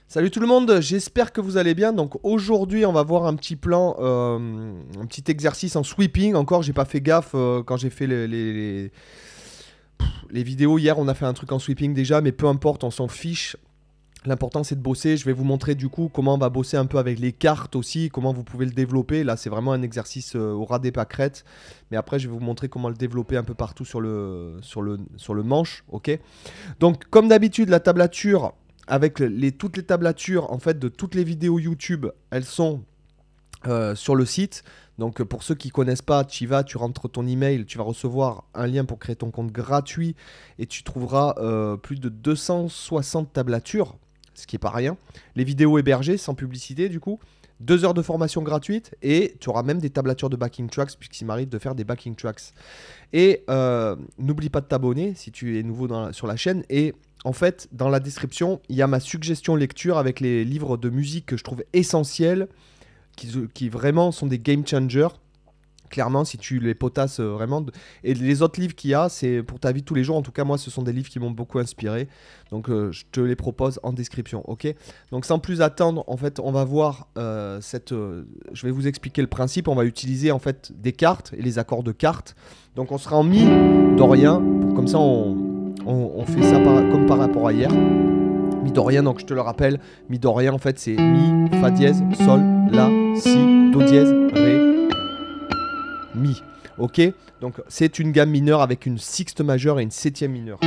Salut tout le monde, j'espère que vous allez bien. Donc aujourd'hui, on va voir un petit plan, un petit exercice en sweeping. Encore, j'ai pas fait gaffe quand j'ai fait les vidéos. Hier, on a fait un truc en sweeping déjà, mais peu importe, on s'en fiche. L'important, c'est de bosser. Je vais vous montrer du coup comment on va bosser un peu avec les cartes aussi, comment vous pouvez le développer. Là, c'est vraiment un exercice au ras des pâquerettes. Mais après, je vais vous montrer comment le développer un peu partout sur le manche. Ok. Donc, comme d'habitude, la tablature avec toutes les tablatures en fait de toutes les vidéos YouTube, elles sont sur le site. Donc pour ceux qui connaissent pas, tu y vas, tu rentres ton email, tu vas recevoir un lien pour créer ton compte gratuit et tu trouveras plus de 260 tablatures, ce qui est pas rien. Les vidéos hébergées sans publicité du coup. 2 heures de formation gratuite et tu auras même des tablatures de backing tracks puisqu'il m'arrive de faire des backing tracks. Et n'oublie pas de t'abonner si tu es nouveau sur la chaîne. Et en fait, dans la description, il y a ma suggestion lecture avec les livres de musique que je trouve essentiels, qui vraiment sont des game changers. Clairement, si tu les potasses vraiment. Et les autres livres qu'il y a, c'est pour ta vie de tous les jours. En tout cas, moi, ce sont des livres qui m'ont beaucoup inspiré. Donc, je te les propose en description. Ok. Donc, sans plus attendre, en fait, on va voir je vais vous expliquer le principe. On va utiliser en fait des cartes et les accords de cartes. Donc, on sera en mi dorien. Comme ça, on fait ça comme par rapport à hier. Mi dorien, donc je te le rappelle. Mi dorien, en fait, c'est mi, fa dièse, sol, la, si, do dièse, ré. Mi. Ok. Donc c'est une gamme mineure avec une sixte majeure et une septième mineure.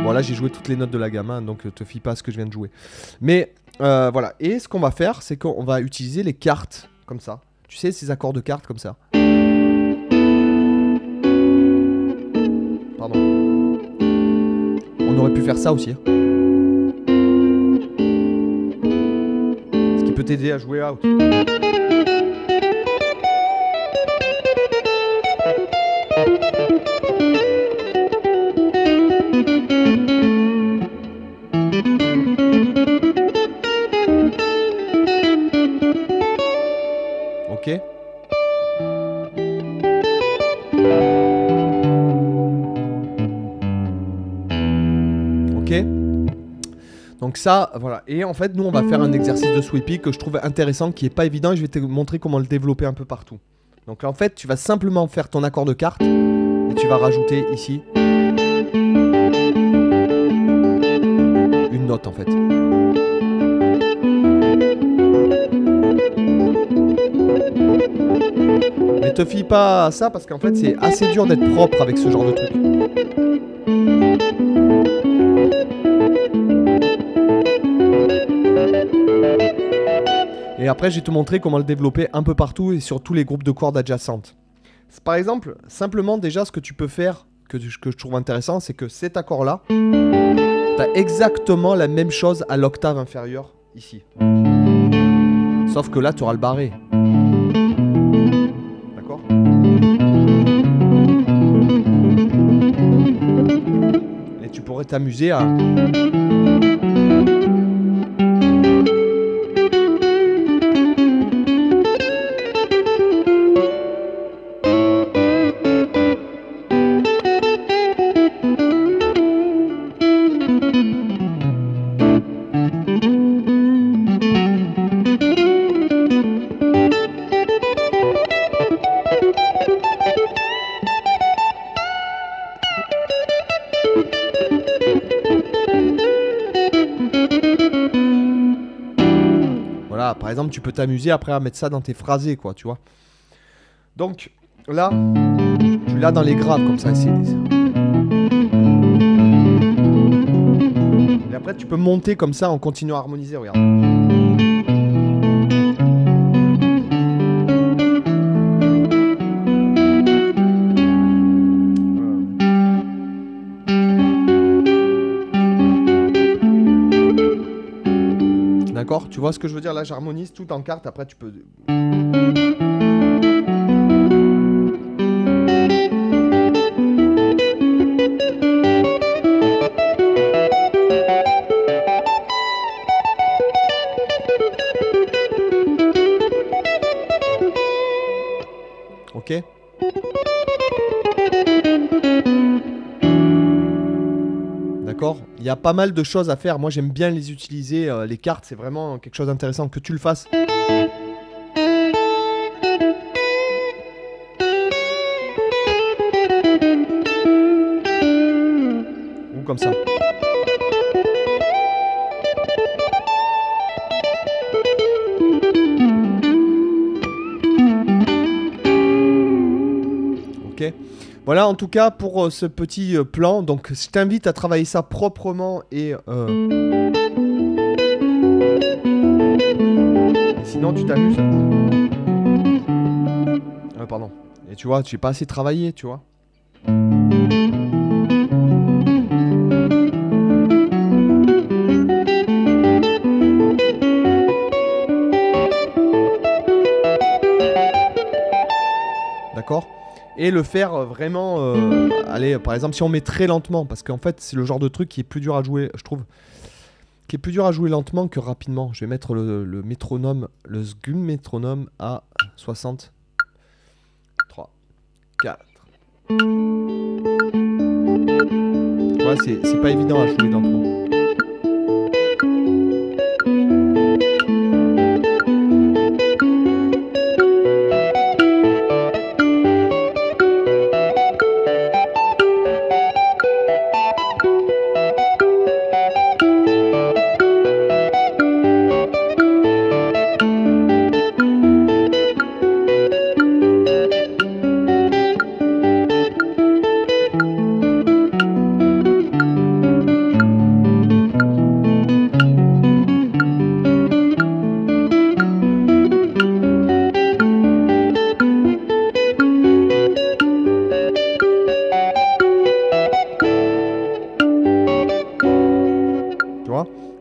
Bon là j'ai joué toutes les notes de la gamme, hein, donc te fie pas à ce que je viens de jouer. Mais voilà. Et ce qu'on va faire, c'est qu'on va utiliser les cartes comme ça. Tu sais, ces accords de cartes comme ça. Pardon. On aurait pu faire ça aussi. Hein. Peut t'aider à jouer out. Ok. Ok. Donc ça, voilà. Et en fait, nous, on va faire un exercice de sweeping que je trouve intéressant, qui est pas évident. Et je vais te montrer comment le développer un peu partout. Donc là, en fait, tu vas simplement faire ton accord de carte. Et tu vas rajouter ici une note, en fait. Ne te fie pas à ça, parce qu'en fait, c'est assez dur d'être propre avec ce genre de truc. Et après, je vais te montrer comment le développer un peu partout et sur tous les groupes de cordes adjacentes. Par exemple, simplement déjà ce que tu peux faire, que je trouve intéressant, c'est que cet accord-là, tu as exactement la même chose à l'octave inférieure, ici. Sauf que là, tu auras le barré. D'accord ? Et tu pourrais t'amuser à... Voilà, par exemple, tu peux t'amuser après à mettre ça dans tes phrasés, quoi, tu vois. Donc, là, tu l'as dans les graves, comme ça. Et après, tu peux monter comme ça en continuant à harmoniser, regarde. D'accord ? Tu vois ce que je veux dire ? Là, j'harmonise tout en carte. Après, tu peux... Ok ? Il y a pas mal de choses à faire. Moi, j'aime bien les utiliser. Les cartes, c'est vraiment quelque chose d'intéressant. Que tu le fasses. Ou comme ça. Ok. Voilà en tout cas pour ce petit plan. Donc je t'invite à travailler ça proprement et sinon tu t'amuses. Pardon. Et tu vois, j'ai pas assez travaillé, tu vois. D'accord. Et le faire vraiment... allez, par exemple, si on met très lentement, parce qu'en fait, c'est le genre de truc qui est plus dur à jouer, je trouve. Qui est plus dur à jouer lentement que rapidement. Je vais mettre le métronome, le Sgum métronome à 60. 3, 4. Tu vois, c'est pas évident à jouer lentement.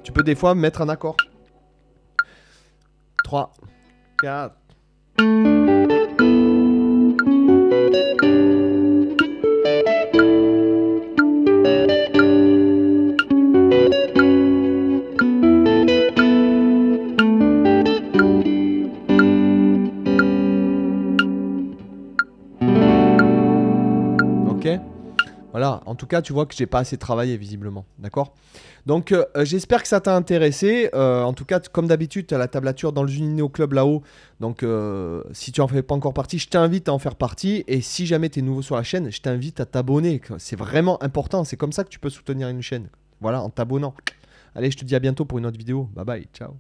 Tu peux des fois mettre un accord. 3, 4. Ok. Voilà, en tout cas, tu vois que j'ai pas assez travaillé visiblement, d'accord? Donc, j'espère que ça t'a intéressé. En tout cas, comme d'habitude, tu as la tablature dans le Junineo Club là-haut. Donc, si tu en fais pas encore partie, je t'invite à en faire partie. Et si jamais tu es nouveau sur la chaîne, je t'invite à t'abonner. C'est vraiment important. C'est comme ça que tu peux soutenir une chaîne. Voilà, en t'abonnant. Allez, je te dis à bientôt pour une autre vidéo. Bye bye, ciao.